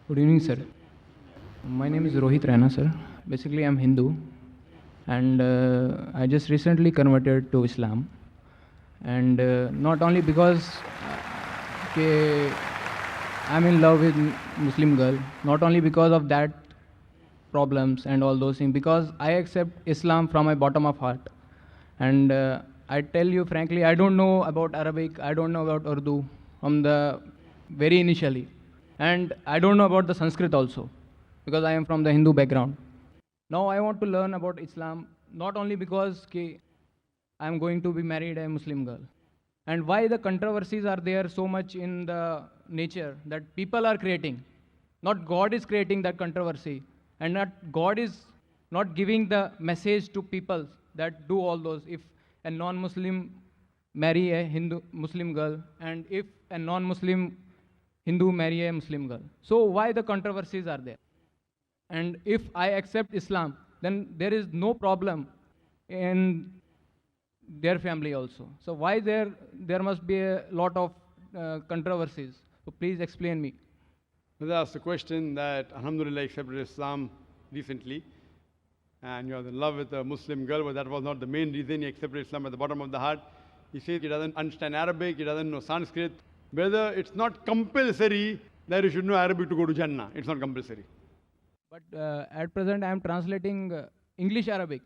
Good evening, sir. My name is Rohit Raina, sir. Basically, I'm Hindu, and I just recently converted to Islam. And not only because ke I'm in love with Muslim girl, not only because of that problems and all those things, because I accept Islam from my bottom of heart. And I tell you frankly, I don't know about Arabic, I don't know about Urdu from the very initially. And I don't know about the Sanskrit also, because I am from the Hindu background. Now I want to learn about Islam, not only because I am going to be married a Muslim girl. And why the controversies are there so much in the nature that people are creating. Not God is creating that controversy, and not God is not giving the message to people that do all those. If a non-Muslim marry a Hindu Muslim girl, and if a non-Muslim Hindu marry a Muslim girl, so why the controversies are there? And if I accept Islam, then there is no problem in their family also. So why there must be a lot of controversies? So please explain me. Brother asked a question that Alhamdulillah accepted Islam recently, and you're in love with a Muslim girl, but that was not the main reason he accepted Islam at the bottom of the heart. He says he doesn't understand Arabic, he doesn't know Sanskrit. Brother, it's not compulsory that you should know Arabic to go to Jannah. It's not compulsory. But at present I am translating English Arabic.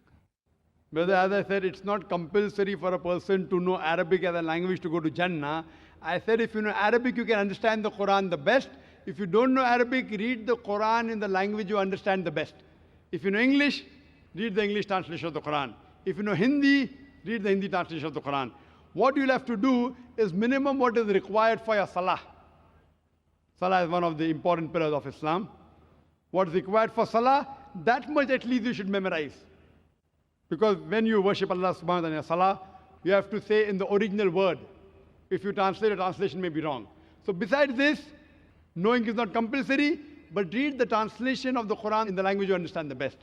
Brother, as I said, it's not compulsory for a person to know Arabic as a language to go to Jannah. I said if you know Arabic, you can understand the Quran the best. If you don't know Arabic, read the Quran in the language you understand the best. If you know English, read the English translation of the Quran. If you know Hindi, read the Hindi translation of the Quran. What you'll have to do is minimum what is required for your Salah. Salah is one of the important pillars of Islam. What is required for Salah, that much at least you should memorize. Because when you worship Allah subhanahu wa ta'ala in your Salah, you have to say in the original word. If you translate, a translation may be wrong. So besides this, knowing is not compulsory, but read the translation of the Quran in the language you understand the best.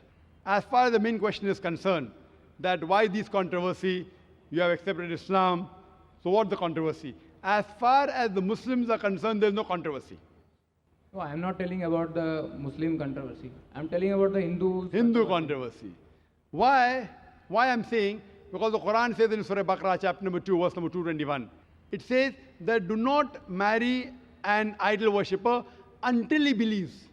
As far as the main question is concerned, that why this controversy, you have accepted Islam, so what's the controversy? As far as the Muslims are concerned, there is no controversy. No, I am not telling about the Muslim controversy. I am telling about the Hindu controversy. Why? Why I'm saying? Because the Quran says in Surah Baqarah, chapter number 2, verse number 221, it says that do not marry an idol worshipper until he believes.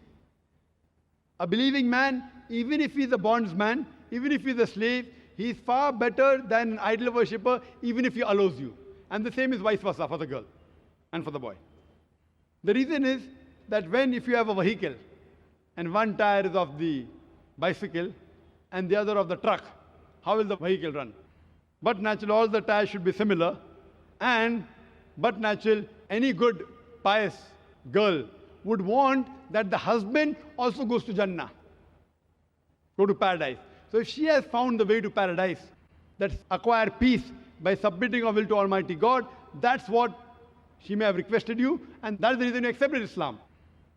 A believing man, even if he's a bondsman, even if he's a slave, he is far better than an idol worshipper, even if he allows you. And the same is vice versa for the girl and for the boy. The reason is that if you have a vehicle and one tire is of the bicycle and the other of the truck, how will the vehicle run? But natural, all the tires should be similar, but natural, any good, pious girl would want that the husband also goes to Jannah, go to paradise. So if she has found the way to paradise, that's acquire peace by submitting her will to Almighty God, that's what she may have requested you, and that's the reason you accepted Islam.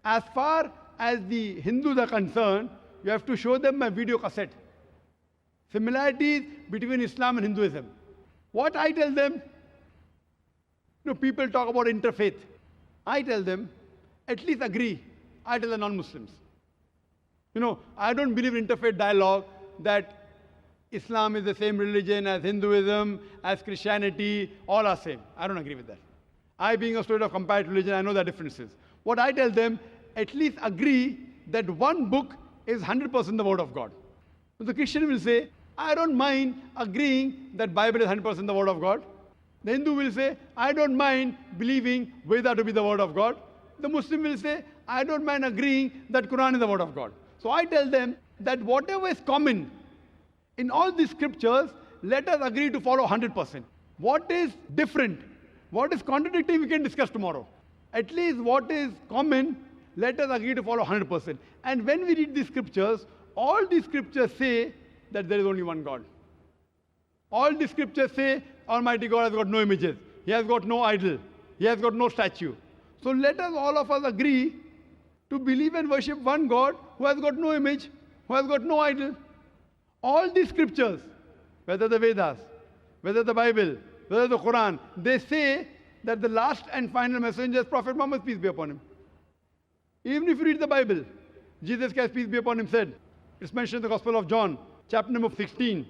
As far as the Hindus are concerned, you have to show them a video cassette. Similarities between Islam and Hinduism. What I tell them, people talk about interfaith. I tell them, at least agree. I tell the non-Muslims. I don't believe in interfaith dialogue that Islam is the same religion as Hinduism, as Christianity, all are same. I don't agree with that. I, being a student of comparative religion, I know the differences. What I tell them, at least agree that one book is 100% the word of God. So the Christian will say, I don't mind agreeing that Bible is 100% the word of God. The Hindu will say, I don't mind believing Veda to be the word of God. The Muslim will say, I don't mind agreeing that Quran is the word of God. So I tell them that whatever is common in all these scriptures, let us agree to follow 100%. What is different, what is contradicting, we can discuss tomorrow. At least what is common, let us agree to follow 100%. And when we read these scriptures, all these scriptures say that there is only one God. All the scriptures say Almighty God has got no images. He has got no idol. He has got no statue. So let us, all of us, agree to believe and worship one God who has got no image, who has got no idol. All these scriptures, whether the Vedas, whether the Bible, whether the Quran, they say that the last and final messenger is Prophet Muhammad, peace be upon him. Even if you read the Bible, Jesus Christ, peace be upon him, said, it's mentioned in the Gospel of John, chapter number 16,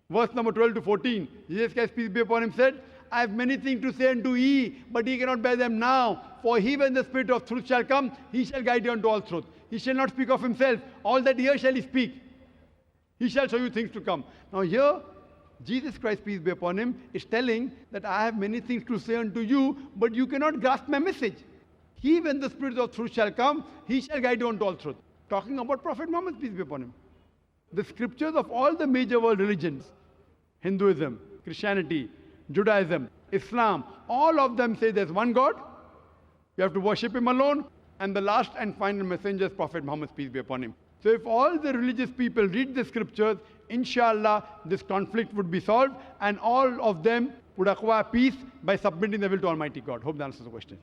verse number 12 to 14. Jesus Christ, peace be upon him, said, I have many things to say unto ye, but ye cannot bear them now. For he, when the Spirit of truth shall come, he shall guide you unto all truth. He shall not speak of himself. All that here shall he speak. He shall show you things to come. Now here, Jesus Christ, peace be upon him, is telling that I have many things to say unto you, but you cannot grasp my message. He, when the Spirit of truth shall come, he shall guide you unto all truth. Talking about Prophet Muhammad, peace be upon him. The scriptures of all the major world religions, Hinduism, Christianity, Judaism, Islam, all of them say there's one God. You have to worship him alone. And the last and final messenger is Prophet Muhammad, peace be upon him. So if all the religious people read the scriptures, inshallah, this conflict would be solved and all of them would acquire peace by submitting their will to Almighty God. Hope that answers the question.